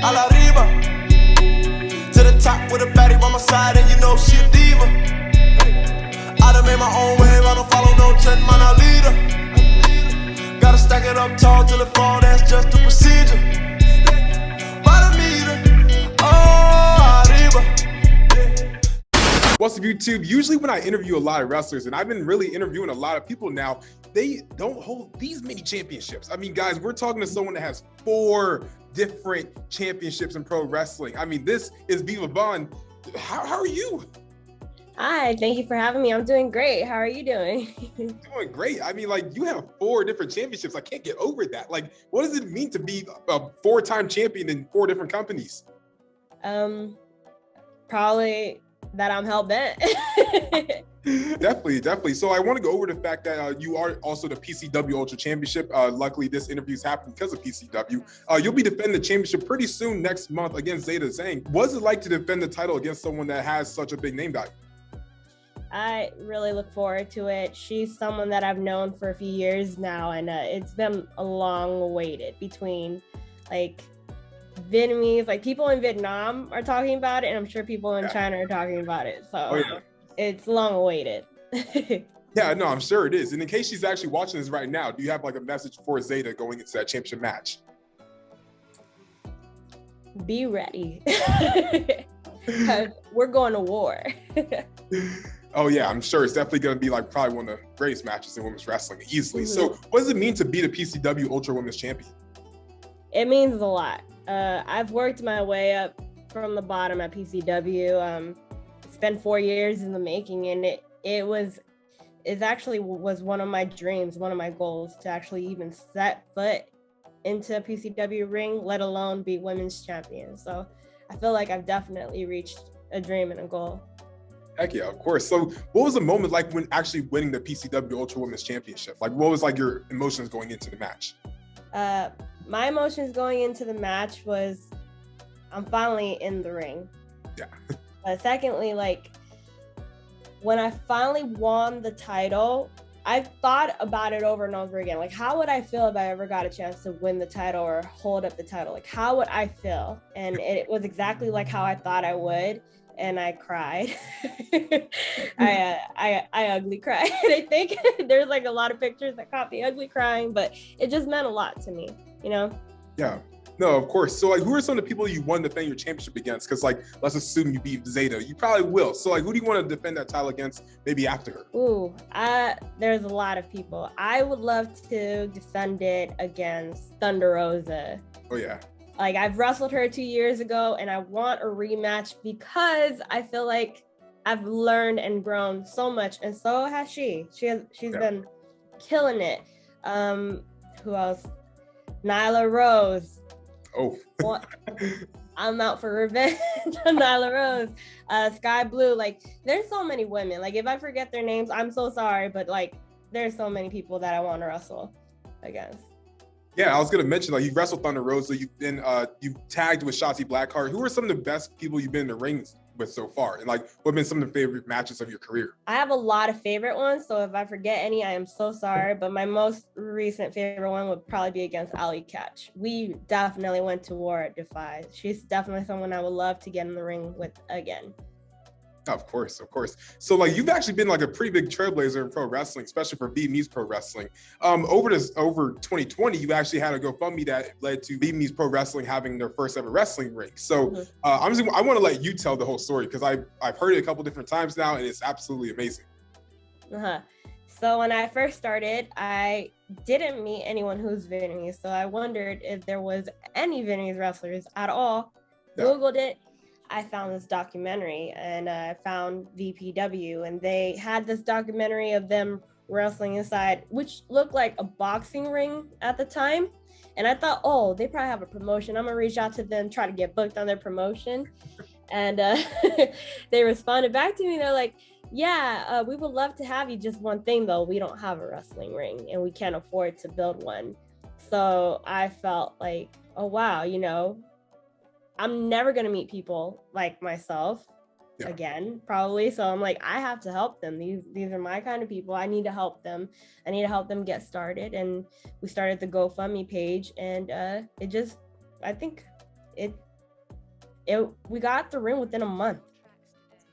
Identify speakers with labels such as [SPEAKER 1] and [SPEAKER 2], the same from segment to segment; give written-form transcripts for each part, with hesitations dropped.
[SPEAKER 1] A la Riva, to the top with a baddie by my side, and you know she a diva. I done made my own wave, I don't follow no trend, man, I leader. Gotta stack it up tall till it fall, that's just the procedure. By the meter, oh, Arriba.
[SPEAKER 2] What's up, YouTube? Usually when I interview a lot of wrestlers, and I've been really interviewing a lot of people now, they don't hold these many championships. I mean, guys, we're talking to someone that has 4 different championships in pro wrestling. I mean, this is Viva. How are you?
[SPEAKER 3] Hi, thank you for having me. I'm doing great. How are you doing?
[SPEAKER 2] Doing great. I mean, like, you have 4 different championships. I can't get over that. Like, what does it mean to be a 4-time champion in 4 different companies?
[SPEAKER 3] Probably that I'm hell bent.
[SPEAKER 2] Definitely. So I want to go over the fact that you are also the PCW Ultra Championship. Luckily, this interview is happening because of PCW. You'll be defending the championship pretty soon next month against Zeda Zhang. What's it like to defend the title against someone that has such a big name value?
[SPEAKER 3] I really look forward to it. She's someone that I've known for a few years now, and it's been a long waited between like Vietnamese, like people in Vietnam are talking about it, and I'm sure people in China are talking about it. So it's long awaited.
[SPEAKER 2] Yeah, no, I'm sure it is. And in case she's actually watching this right now, do you have like a message for Zeda going into that championship match?
[SPEAKER 3] Be ready. Because we're going to war.
[SPEAKER 2] Oh yeah, I'm sure it's definitely going to be like probably one of the greatest matches in women's wrestling easily. So what does it mean to be the PCW Ultra Women's Champion?
[SPEAKER 3] It means a lot. I've worked my way up from the bottom at PCW. It's been 4 years in the making, and it actually was one of my dreams, one of my goals to actually even set foot into a PCW ring, let alone be women's champion. So I feel like I've definitely reached a dream and a goal.
[SPEAKER 2] Heck yeah, of course. So what was the moment like when actually winning the PCW Ultra Women's Championship? Like, what was like your emotions going into the match?
[SPEAKER 3] My emotions going into the match was I'm finally in the ring.
[SPEAKER 2] Yeah.
[SPEAKER 3] Secondly, like when I finally won the title, I've thought about it over and over again. Like, how would I feel if I ever got a chance to win the title or hold up the title? Like, how would I feel? And it was exactly like how I thought I would. And I cried. I ugly cried. I think there's like a lot of pictures that caught me ugly crying, but it just meant a lot to me, you know?
[SPEAKER 2] Yeah, no, of course. So like, who are some of the people you won to defend your championship against? Because like, let's assume you beat Zeda. You probably will. So like, who do you want to defend that title against maybe after her?
[SPEAKER 3] Ooh, there's a lot of people. I would love to defend it against Thunder Rosa.
[SPEAKER 2] Oh yeah.
[SPEAKER 3] Like, I've wrestled her 2 years ago, and I want a rematch because I feel like I've learned and grown so much, and so has she. She's been killing it. Who else? Nyla Rose.
[SPEAKER 2] Oh.
[SPEAKER 3] I'm out for revenge. Nyla Rose. Sky Blue. Like, there's so many women. Like, if I forget their names, I'm so sorry, but like, there's so many people that I want to wrestle against.
[SPEAKER 2] Yeah, I was gonna mention, like, you've wrestled Thunder Rosa, you've tagged with Shotzi Blackheart. Who are some of the best people you've been in the ring with so far? And like, what have been some of the favorite matches of your career?
[SPEAKER 3] I have a lot of favorite ones, so if I forget any, I am so sorry. But my most recent favorite one would probably be against Ali Catch. We definitely went to war at Defy. She's definitely someone I would love to get in the ring with again.
[SPEAKER 2] Of course. So like, you've actually been like a pretty big trailblazer in pro wrestling, especially for Vietnamese Pro Wrestling. Over 2020, you actually had a GoFundMe that led to Vietnamese Pro Wrestling having their first ever wrestling ring. So I want to let you tell the whole story because I've heard it a couple different times now, and it's absolutely amazing.
[SPEAKER 3] So when I first started, I didn't meet anyone who's Vietnamese, so I wondered if there was any Vietnamese wrestlers at all. Googled it. I found this documentary, and I found VPW, and they had this documentary of them wrestling inside, which looked like a boxing ring at the time. And I thought, oh, they probably have a promotion. I'm gonna reach out to them, try to get booked on their promotion. And they responded back to me. They're like, yeah, we would love to have you. Just one thing though, we don't have a wrestling ring and we can't afford to build one. So I felt like, oh wow, you know, I'm never going to meet people like myself again, probably. So I'm like, I have to help them. These are my kind of people. I need to help them. I need to help them get started. And we started the GoFundMe page, and I think it we got the ring within a month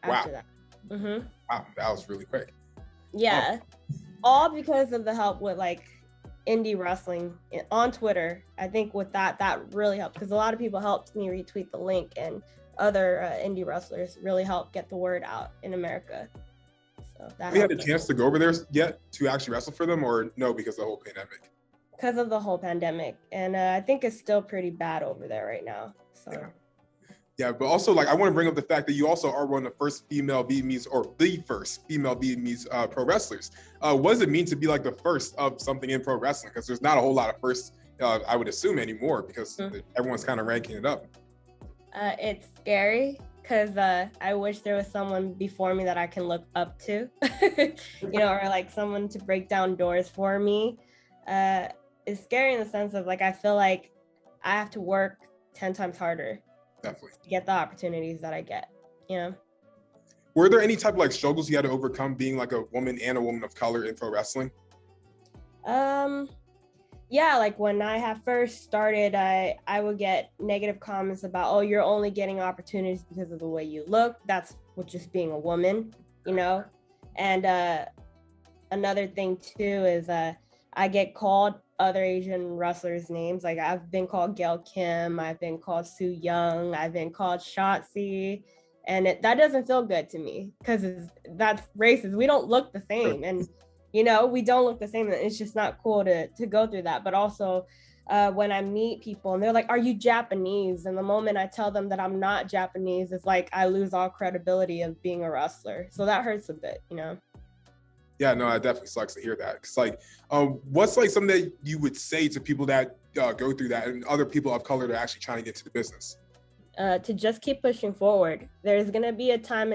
[SPEAKER 3] after
[SPEAKER 2] Wow.
[SPEAKER 3] that.
[SPEAKER 2] Wow, that was really quick.
[SPEAKER 3] Yeah, all because of the help with like indie wrestling on Twitter. I think with that really helped, because a lot of people helped me retweet the link, and other indie wrestlers really helped get the word out in America. So that
[SPEAKER 2] Have you had a chance to go over there yet to actually wrestle for them, or no, because of the whole pandemic?
[SPEAKER 3] Because of the whole pandemic, and I think it's still pretty bad over there right now. So
[SPEAKER 2] yeah, but also like I want to bring up the fact that you also are one of the first female Vietnamese, or the first female Vietnamese pro wrestlers. What does it mean to be like the first of something in pro wrestling? Because there's not a whole lot of firsts, I would assume, anymore, because everyone's kind of ranking it up.
[SPEAKER 3] It's scary, because I wish there was someone before me that I can look up to, or like someone to break down doors for me. It's scary in the sense of like, I feel like I have to work 10 times harder.
[SPEAKER 2] Definitely.
[SPEAKER 3] To get the opportunities that I get,
[SPEAKER 2] Were there any type of like struggles you had to overcome being like a woman and a woman of color in pro wrestling?
[SPEAKER 3] Yeah, like when I had first started, I would get negative comments about, oh, you're only getting opportunities because of the way you look. That's with just being a woman, And another thing too is I get called other Asian wrestlers' names. Like I've been called Gail Kim, I've been called Sue Young, I've been called Shotzi, and that doesn't feel good to me, because that's racist. We don't look the same, and we don't look the same. It's just not cool to go through that. But also when I meet people and they're like, are you Japanese? And the moment I tell them that I'm not Japanese, it's like I lose all credibility of being a wrestler. So that hurts a bit,
[SPEAKER 2] Yeah, no, it definitely sucks to hear that. It's like, what's like something that you would say to people that go through that, and other people of color that are actually trying to get to the business?
[SPEAKER 3] To just keep pushing forward. There's gonna be a time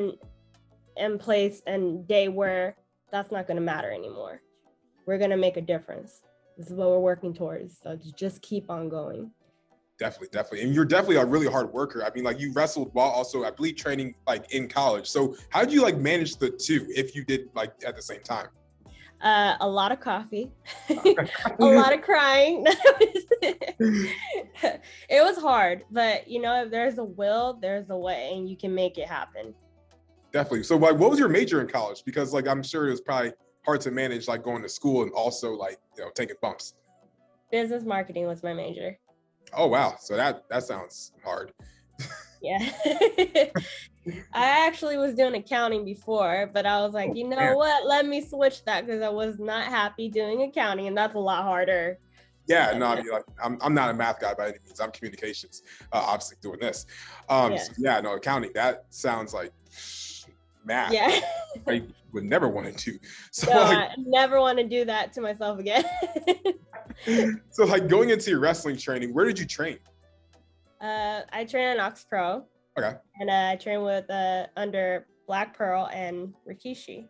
[SPEAKER 3] and place and day where that's not gonna matter anymore. We're gonna make a difference. This is what we're working towards. So just keep on going.
[SPEAKER 2] Definitely. And you're definitely a really hard worker. I mean, like you wrestled while also, I believe, training like in college. So how did you like manage the two, if you did like at the same time?
[SPEAKER 3] A lot of coffee, a lot of crying. It was hard, but if there's a will, there's a way, and you can make it happen.
[SPEAKER 2] Definitely. So like, what was your major in college? Because like, I'm sure it was probably hard to manage like going to school and also like, taking bumps.
[SPEAKER 3] Business marketing was my major.
[SPEAKER 2] Oh, wow. So that sounds hard.
[SPEAKER 3] Yeah. I actually was doing accounting before, but I was like, what? Let me switch that, because I was not happy doing accounting, and that's a lot harder.
[SPEAKER 2] Yeah, no, I mean, like, I'm not a math guy by any means. I'm communications, obviously doing this. So yeah, no, accounting, that sounds like math.
[SPEAKER 3] Yeah.
[SPEAKER 2] I would never want to do. So
[SPEAKER 3] no, I never want to do that to myself again.
[SPEAKER 2] So like going into your wrestling training, where did you train?
[SPEAKER 3] I train in Ox Pro.
[SPEAKER 2] Okay.
[SPEAKER 3] And I train with under Black Pearl and Rikishi.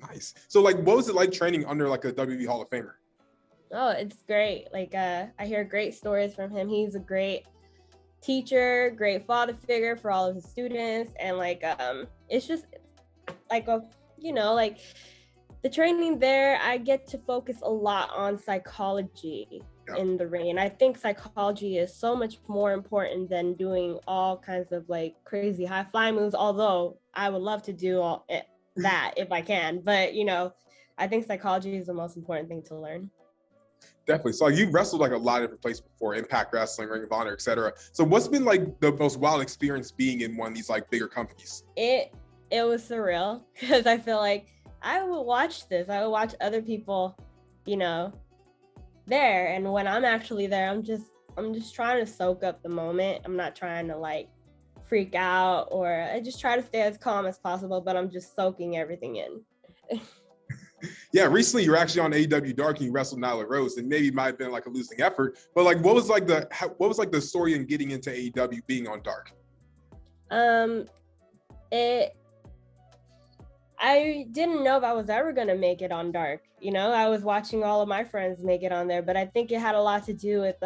[SPEAKER 2] Nice. So like, what was it like training under like a WWE Hall of Famer?
[SPEAKER 3] Oh, it's great. Like I hear great stories from him. He's a great teacher, great father figure for all of his students, and like it's just like like the training there, I get to focus a lot on psychology in the ring. And I think psychology is so much more important than doing all kinds of like crazy high fly moves, although I would love to do all that if I can. But, I think psychology is the most important thing to learn.
[SPEAKER 2] Definitely. So like, you wrestled like a lot of different places before, Impact Wrestling, Ring of Honor, etc. So what's been like the most wild experience being in one of these like bigger companies?
[SPEAKER 3] It was surreal, because I feel like I would watch this. I would watch other people, there. And when I'm actually there, I'm just trying to soak up the moment. I'm not trying to like freak out, or I just try to stay as calm as possible, but I'm just soaking everything in.
[SPEAKER 2] Yeah, recently you were actually on AEW Dark and you wrestled Nyla Rose, and maybe it might have been like a losing effort, but like what was like the story in getting into AEW being on Dark?
[SPEAKER 3] I didn't know if I was ever going to make it on Dark. I was watching all of my friends make it on there, but I think it had a lot to do with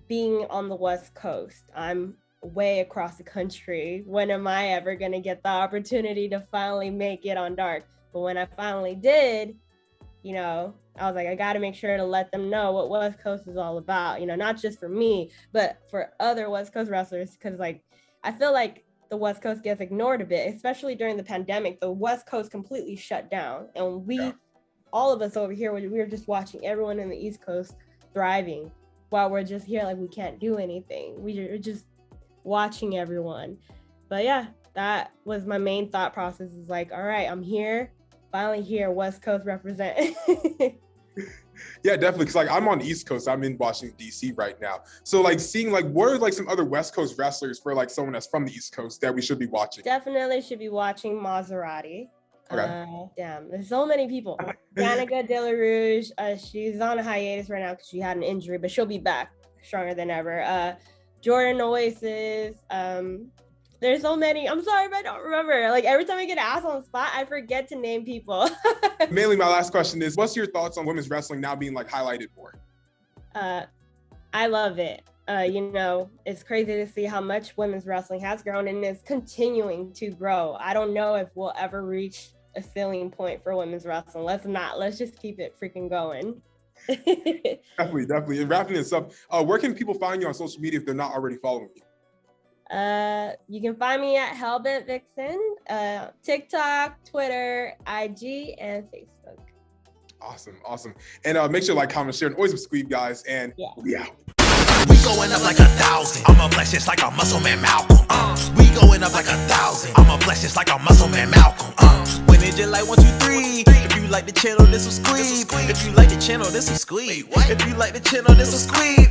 [SPEAKER 3] being on the West Coast. I'm way across the country. When am I ever going to get the opportunity to finally make it on Dark? But when I finally did, I was like, I got to make sure to let them know what West Coast is all about, not just for me, but for other West Coast wrestlers. Because like, I feel like the West Coast gets ignored a bit, especially during the pandemic. The West Coast completely shut down, and all of us over here, we were just watching everyone in the East Coast thriving, while we're just here like we can't do anything. We're just watching everyone. But yeah, that was my main thought process, is like, all right, I'm here, finally here, West Coast represent.
[SPEAKER 2] Yeah, definitely. Cause like I'm on the East Coast. I'm in Washington, DC right now. So like seeing like what are like some other West Coast wrestlers for like someone that's from the East Coast that we should be watching?
[SPEAKER 3] Definitely should be watching Maserati.
[SPEAKER 2] Okay.
[SPEAKER 3] Damn, there's so many people. Danica De La Rouge, she's on a hiatus right now because she had an injury, but she'll be back stronger than ever. Jordan Oasis. There's so many. I'm sorry if I don't remember. Like every time I get asked on the spot, I forget to name people.
[SPEAKER 2] Mainly, my last question is, what's your thoughts on women's wrestling now being like highlighted more?
[SPEAKER 3] I love it. You know, it's crazy to see how much women's wrestling has grown and is continuing to grow. I don't know if we'll ever reach a ceiling point for women's wrestling. Let's just keep it freaking going.
[SPEAKER 2] Definitely. And wrapping this up, where can people find you on social media if they're not already following you?
[SPEAKER 3] You can find me at Hellbent Vixen, TikTok, Twitter, IG, and Facebook.
[SPEAKER 2] Awesome. And make sure to like, comment, share, and always subscribe, guys. And we out.
[SPEAKER 4] We going up like 1,000. I'm a flex just like a muscle man Malcolm. We going up like 1,000. I'm a flex just like a muscle man Malcolm. When it just like 1, 2, 3. If you like the channel, this will squeeze. If you like the channel, this will squeeze. If you like the channel, this will squeeze.